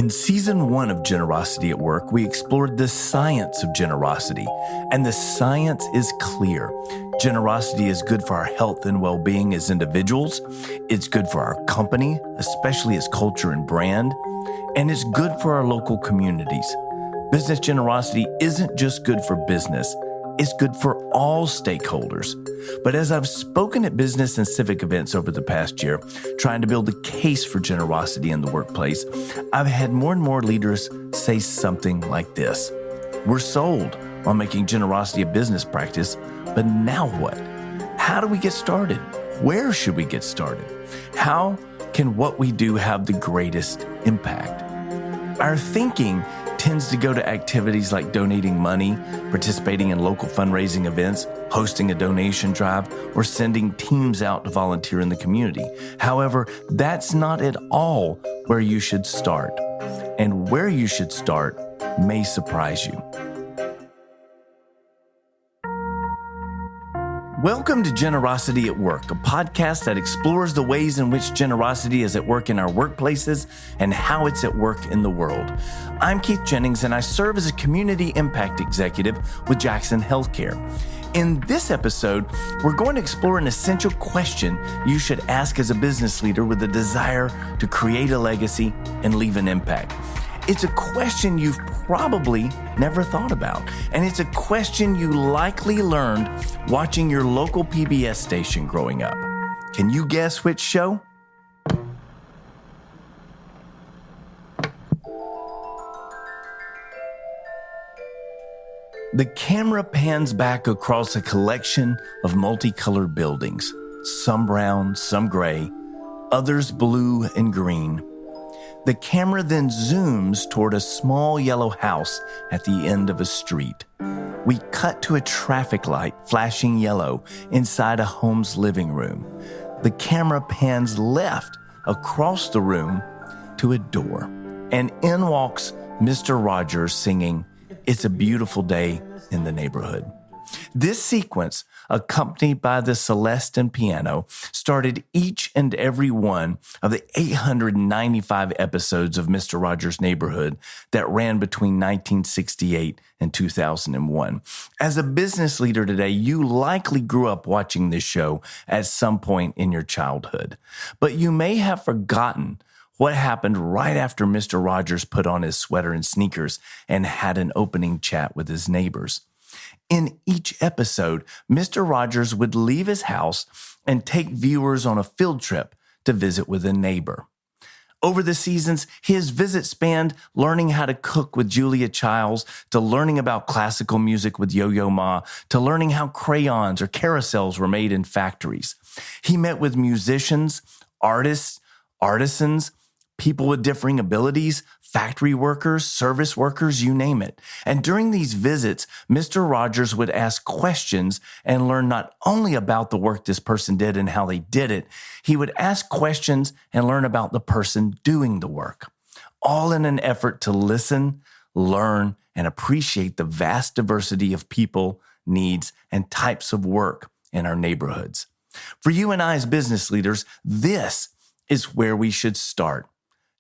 In Season 1 of Generosity at Work, we explored the science of generosity, and the science is clear. Generosity is good for our health and well-being as individuals, it's good for our company, especially its culture and brand, and it's good for our local communities. Business generosity isn't just good for business, it's good for all stakeholders. But as I've spoken at business and civic events over the past year, trying to build a case for generosity in the workplace, I've had more and more leaders say something like this. We're sold on making generosity a business practice, but now what? How do we get started? Where should we get started? How can what we do have the greatest impact? Our thinking tends to go to activities like donating money, participating in local fundraising events, hosting a donation drive, or sending teams out to volunteer in the community. However, that's not at all where you should start. And where you should start may surprise you. Welcome to Generosity at Work, a podcast that explores the ways in which generosity is at work in our workplaces and how it's at work in the world. I'm Keith Jennings, and I serve as a community impact executive with Jackson Healthcare. In this episode, we're going to explore an essential question you should ask as a business leader with a desire to create a legacy and leave an impact. It's a question you've probably never thought about, and it's a question you likely learned watching your local PBS station growing up. Can you guess which show? The camera pans back across a collection of multicolored buildings, some brown, some gray, others blue and green. The camera then zooms toward a small yellow house at the end of a street. We cut to a traffic light flashing yellow inside a home's living room. The camera pans left across the room to a door, and in walks Mr. Rogers singing, "It's a Beautiful Day in the Neighborhood." This sequence, accompanied by the Celestin piano, started each and every one of the 895 episodes of Mr. Rogers' Neighborhood that ran between 1968 and 2001. As a business leader today, you likely grew up watching this show at some point in your childhood, but you may have forgotten what happened right after Mr. Rogers put on his sweater and sneakers and had an opening chat with his neighbors. In each episode, Mr. Rogers would leave his house and take viewers on a field trip to visit with a neighbor. Over the seasons, his visits spanned learning how to cook with Julia Childs, to learning about classical music with Yo-Yo Ma, to learning how crayons or carousels were made in factories. He met with musicians, artists, artisans, people with differing abilities, factory workers, service workers, you name it. And during these visits, Mr. Rogers would ask questions and learn not only about the work this person did and how they did it, he would ask questions and learn about the person doing the work, all in an effort to listen, learn, and appreciate the vast diversity of people, needs, and types of work in our neighborhoods. For you and I as business leaders, this is where we should start.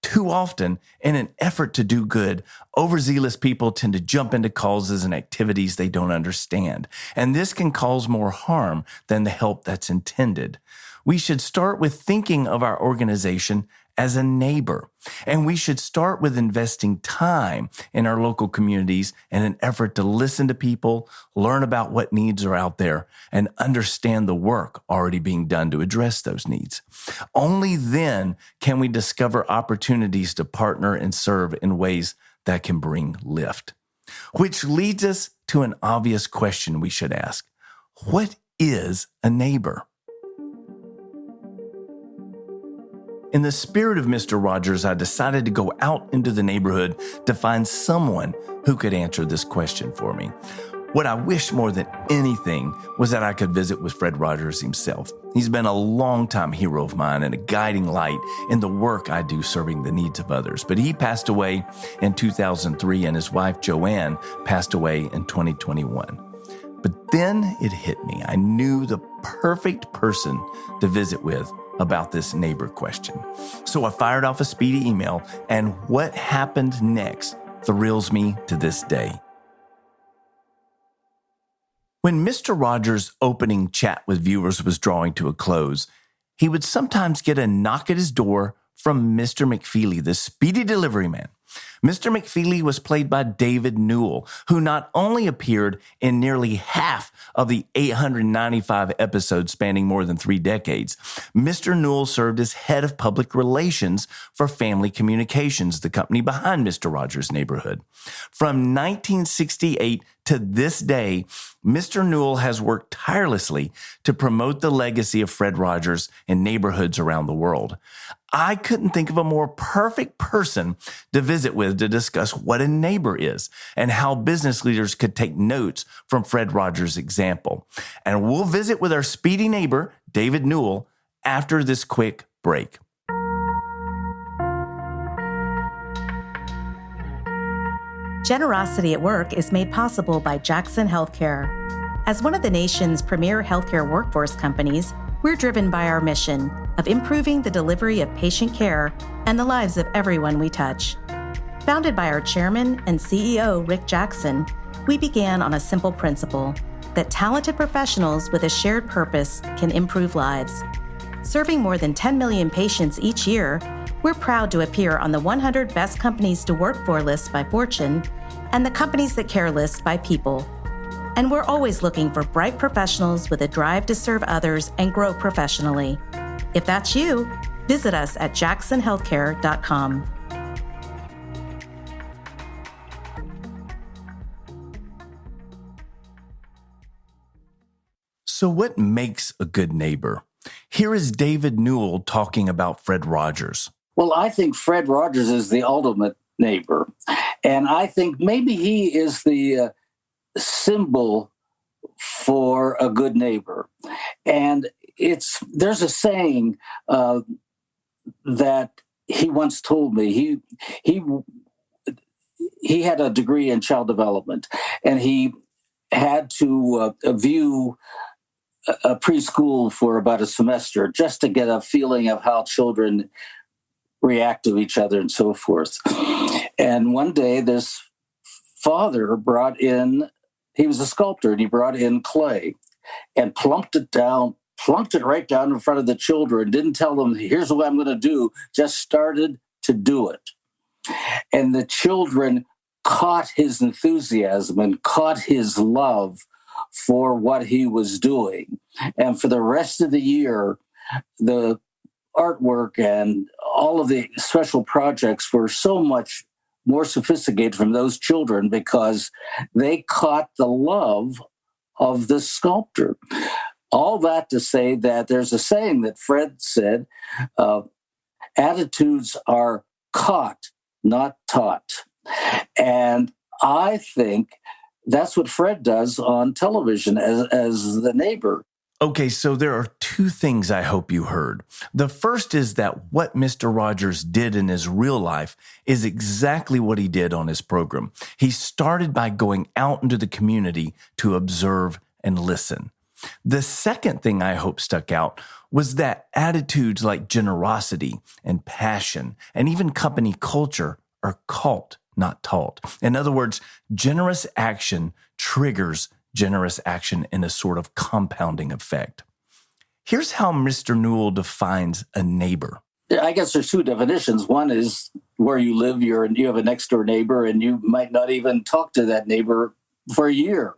Too often, in an effort to do good, overzealous people tend to jump into causes and activities they don't understand, and this can cause more harm than the help that's intended. We should start with thinking of our organization as a neighbor, and we should start with investing time in our local communities in an effort to listen to people, learn about what needs are out there, and understand the work already being done to address those needs. Only then can we discover opportunities to partner and serve in ways that can bring lift. Which leads us to an obvious question we should ask. What is a neighbor? In the spirit of Mr. Rogers, I decided to go out into the neighborhood to find someone who could answer this question for me. What I wish more than anything was that I could visit with Fred Rogers himself. He's been a longtime hero of mine and a guiding light in the work I do serving the needs of others. But he passed away in 2003 and his wife Joanne passed away in 2021. But then it hit me. I knew the perfect person to visit with about this neighbor question. So I fired off a speedy email, and what happened next thrills me to this day. When Mr. Rogers' opening chat with viewers was drawing to a close, he would sometimes get a knock at his door from Mr. McFeely, the speedy delivery man. Mr. McFeely was played by David Newell, who not only appeared in nearly half of the 895 episodes spanning more than 3 decades. Mr. Newell served as head of public relations for Family Communications, the company behind Mr. Rogers' Neighborhood. From 1968 to this day, Mr. Newell has worked tirelessly to promote the legacy of Fred Rogers in neighborhoods around the world. I couldn't think of a more perfect person to visit with to discuss what a neighbor is and how business leaders could take notes from Fred Rogers' example. And we'll visit with our speedy neighbor, David Newell, after this quick break. Generosity at Work is made possible by Jackson Healthcare. As one of the nation's premier healthcare workforce companies, we're driven by our mission of improving the delivery of patient care and the lives of everyone we touch. Founded by our chairman and CEO, Rick Jackson, we began on a simple principle that talented professionals with a shared purpose can improve lives. Serving more than 10 million patients each year, we're proud to appear on the 100 Best Companies to Work For list by Fortune and the Companies That Care list by People. And we're always looking for bright professionals with a drive to serve others and grow professionally. If that's you, visit us at jacksonhealthcare.com. So what makes a good neighbor? Here is David Newell talking about Fred Rogers. Well, I think Fred Rogers is the ultimate neighbor. And I think maybe he is the symbol for a good neighbor. And there's a saying that he once told me. He had a degree in child development, and he had to view a preschool for about a semester just to get a feeling of how children react to each other and so forth. And one day this father brought in, he was a sculptor, and he brought in clay and plunked it right down in front of the children, didn't tell them, here's what I'm going to do, just started to do it. And the children caught his enthusiasm and caught his love for what he was doing. And for the rest of the year, the artwork and all of the special projects were so much more sophisticated from those children because they caught the love of the sculptor. All that to say that there's a saying that Fred said, attitudes are caught, not taught. And I think that's what Fred does on television as the neighbor. Okay, so there are 2 things I hope you heard. The first is that what Mr. Rogers did in his real life is exactly what he did on his program. He started by going out into the community to observe and listen. The second thing I hope stuck out was that attitudes like generosity and passion and even company culture are caught, not taught. In other words, generous action triggers generous action in a sort of compounding effect. Here's how Mr. Newell defines a neighbor. I guess there's 2 definitions. One is where you live, you have a next door neighbor, and you might not even talk to that neighbor for a year.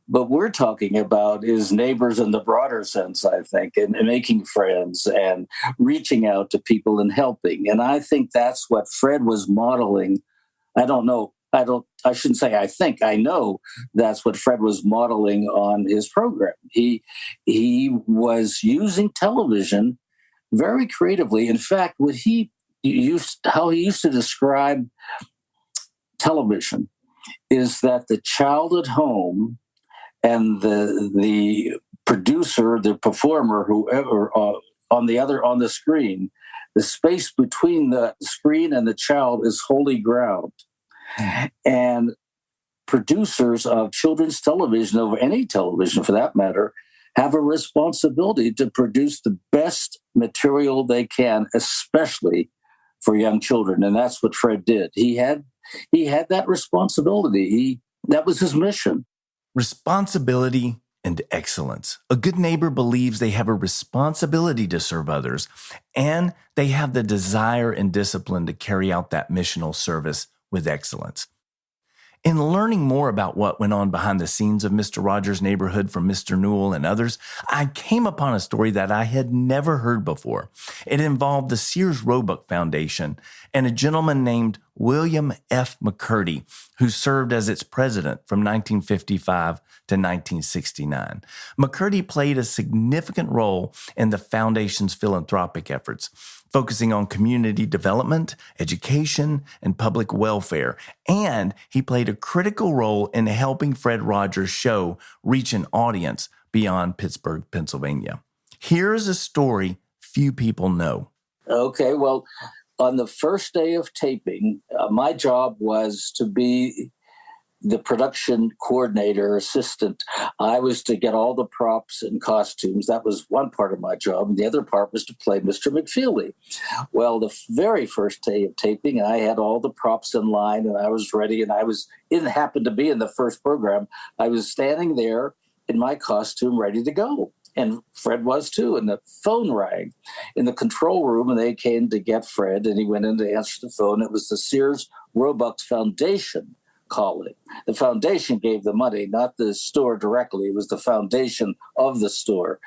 But we're talking about is neighbors in the broader sense, I think, and making friends and reaching out to people and helping. And I think that's what Fred was modeling. I shouldn't say I think, I know that's what Fred was modeling on his program. He was using television very creatively. In fact, how he used to describe television is that the child at home and the producer, the performer, whoever on the screen, the space between the screen and the child is holy ground. And producers of children's television, over any television for that matter, have a responsibility to produce the best material they can, especially for young children. And that's what Fred did. He had that responsibility. That was his mission. Responsibility and excellence. A good neighbor believes they have a responsibility to serve others, and they have the desire and discipline to carry out that missional service with excellence. In learning more about what went on behind the scenes of Mr. Rogers' Neighborhood from Mr. Newell and others, I came upon a story that I had never heard before. It involved the Sears Roebuck Foundation and a gentleman named William F. McCurdy, who served as its president from 1955 to 1969. McCurdy played a significant role in the foundation's philanthropic efforts, focusing on community development, education, and public welfare. And he played a critical role in helping Fred Rogers' show reach an audience beyond Pittsburgh, Pennsylvania. Here's a story few people know. Okay, well, on the first day of taping, my job was to be the production coordinator, assistant. I was to get all the props and costumes. That was one part of my job. And the other part was to play Mr. McFeely. Well, the very first day of taping, I had all the props in line and I was ready. And it happened to be in the first program. I was standing there in my costume ready to go. And Fred was too. And the phone rang in the control room and they came to get Fred. And he went in to answer the phone. It was the Sears Roebuck Foundation calling. The foundation gave the money, not the store directly. It was the foundation of the store.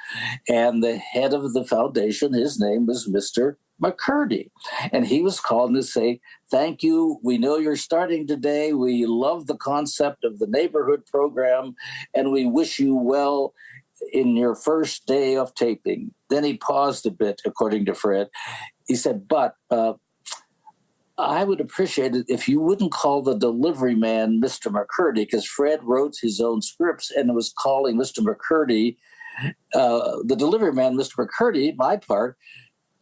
And the head of the foundation, his name was Mr. McCurdy. And he was calling to say, thank you. We know you're starting today. We love the concept of the neighborhood program, and we wish you well in your first day of taping. Then he paused a bit, according to Fred. He said, but I would appreciate it if you wouldn't call the delivery man Mr. McCurdy, because Fred wrote his own scripts and was calling Mr. McCurdy, the delivery man, Mr. McCurdy, my part,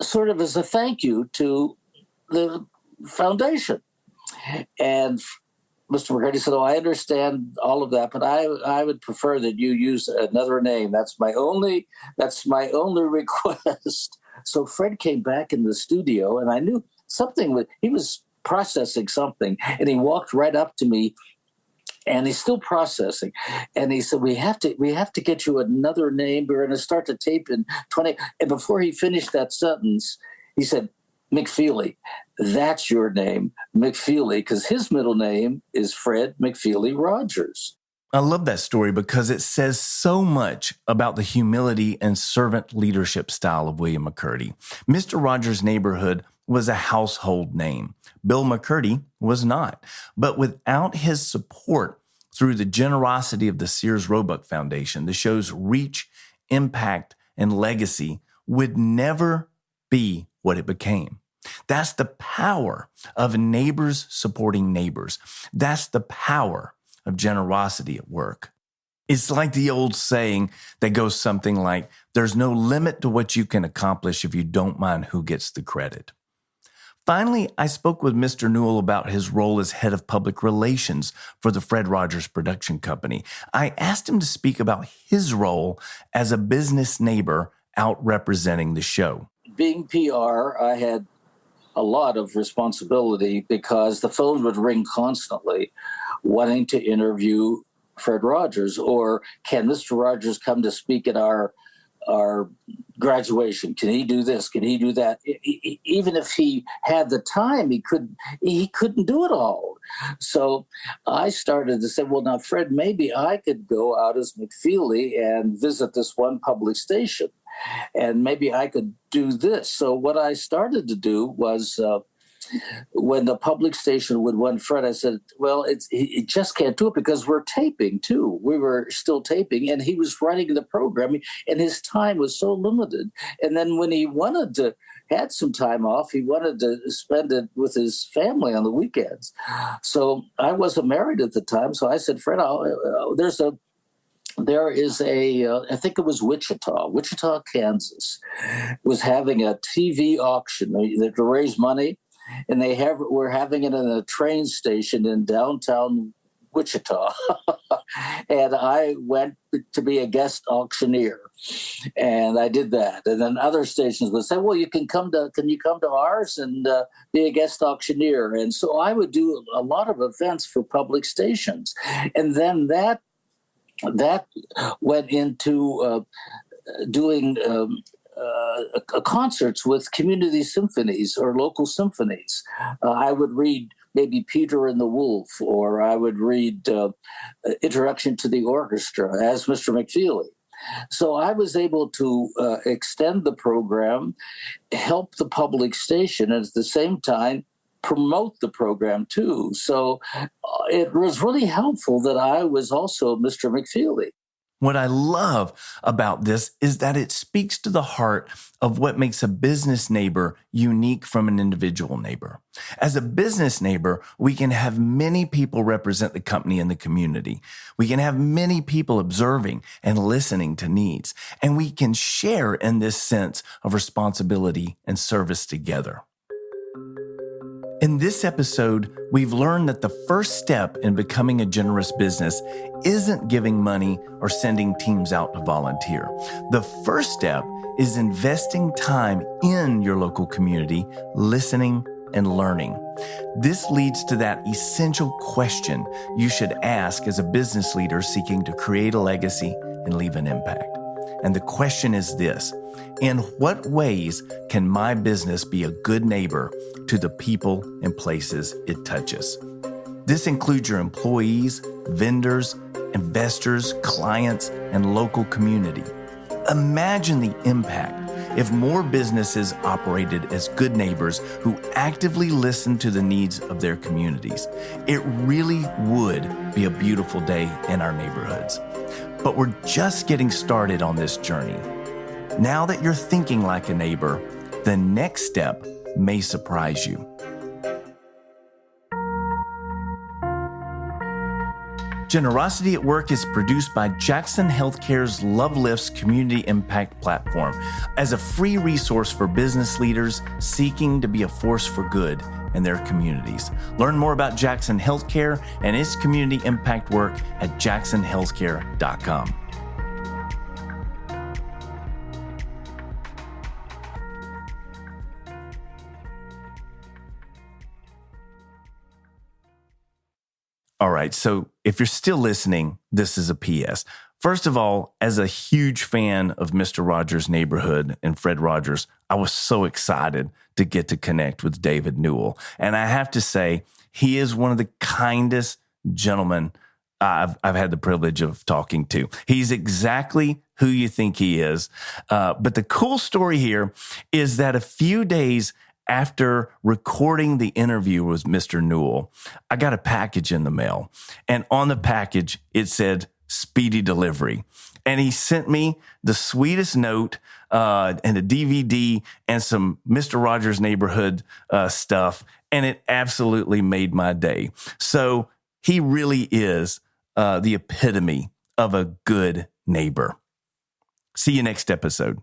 sort of as a thank you to the foundation. And Mr. McCurdy said, I understand all of that, but I would prefer that you use another name. That's my only request. So Fred came back in the studio and I knew he was processing something, and he walked right up to me and he's still processing. And he said, we have to get you another name. We're going to start the tape in 20. And before he finished that sentence, he said, McFeely, that's your name, McFeely, because his middle name is Fred McFeely Rogers. I love that story because it says so much about the humility and servant leadership style of William McCurdy. Mr. Rogers' Neighborhood was a household name. Bill McCurdy was not. But without his support through the generosity of the Sears Roebuck Foundation, the show's reach, impact, and legacy would never be what it became. That's the power of neighbors supporting neighbors. That's the power of generosity at work. It's like the old saying that goes something like, there's no limit to what you can accomplish if you don't mind who gets the credit. Finally, I spoke with Mr. Newell about his role as head of public relations for the Fred Rogers production company. I asked him to speak about his role as a business neighbor out representing the show. Being PR, I had a lot of responsibility because the phone would ring constantly wanting to interview Fred Rogers, or can Mr. Rogers come to speak at our graduation? Can he do this? Can he do that? Even if he had the time, he couldn't do it all. So I started to say, well, now, Fred, maybe I could go out as McFeely and visit this one public station, and maybe I could do this. So what I started to do was, when the public station would want Fred, I said, well, he just can't do it because we're taping too. We were still taping, and he was running the program, and his time was so limited. And then when he had some time off, he wanted to spend it with his family on the weekends. So I wasn't married at the time. So I said, Fred, there is I think it was Wichita, Kansas, was having a TV auction to raise money. And we're having it in a train station in downtown Wichita. And I went to be a guest auctioneer. And I did that. And then other stations would say, well, can you come to ours and be a guest auctioneer? And so I would do a lot of events for public stations. And then that went into doing concerts with community symphonies or local symphonies. I would read maybe Peter and the Wolf, or I would read Introduction to the Orchestra as Mr. McFeely. So I was able to extend the program, help the public station, and at the same time promote the program too. So it was really helpful that I was also Mr. McFeely. What I love about this is that it speaks to the heart of what makes a business neighbor unique from an individual neighbor. As a business neighbor, we can have many people represent the company and the community. We can have many people observing and listening to needs, and we can share in this sense of responsibility and service together. In this episode, we've learned that the first step in becoming a generous business isn't giving money or sending teams out to volunteer. The first step is investing time in your local community, listening and learning. This leads to that essential question you should ask as a business leader seeking to create a legacy and leave an impact. And the question is this: in what ways can my business be a good neighbor to the people and places it touches? This includes your employees, vendors, investors, clients, and local community. Imagine the impact if more businesses operated as good neighbors who actively listen to the needs of their communities. It really would be a beautiful day in our neighborhoods. But we're just getting started on this journey. Now that you're thinking like a neighbor, the next step may surprise you. Generosity at Work is produced by Jackson Healthcare's Love Lifts Community Impact Platform as a free resource for business leaders seeking to be a force for good in their communities. Learn more about Jackson Healthcare and its community impact work at jacksonhealthcare.com. All right, so if you're still listening, this is a PS. First of all, as a huge fan of Mr. Rogers' Neighborhood and Fred Rogers, I was so excited to get to connect with David Newell. And I have to say, he is one of the kindest gentlemen I've had the privilege of talking to. He's exactly who you think he is. But the cool story here is that a few days after recording the interview with Mr. Newell, I got a package in the mail. And on the package, it said, speedy delivery. And he sent me the sweetest note and a DVD and some Mr. Rogers' Neighborhood stuff. And it absolutely made my day. So he really is the epitome of a good neighbor. See you next episode.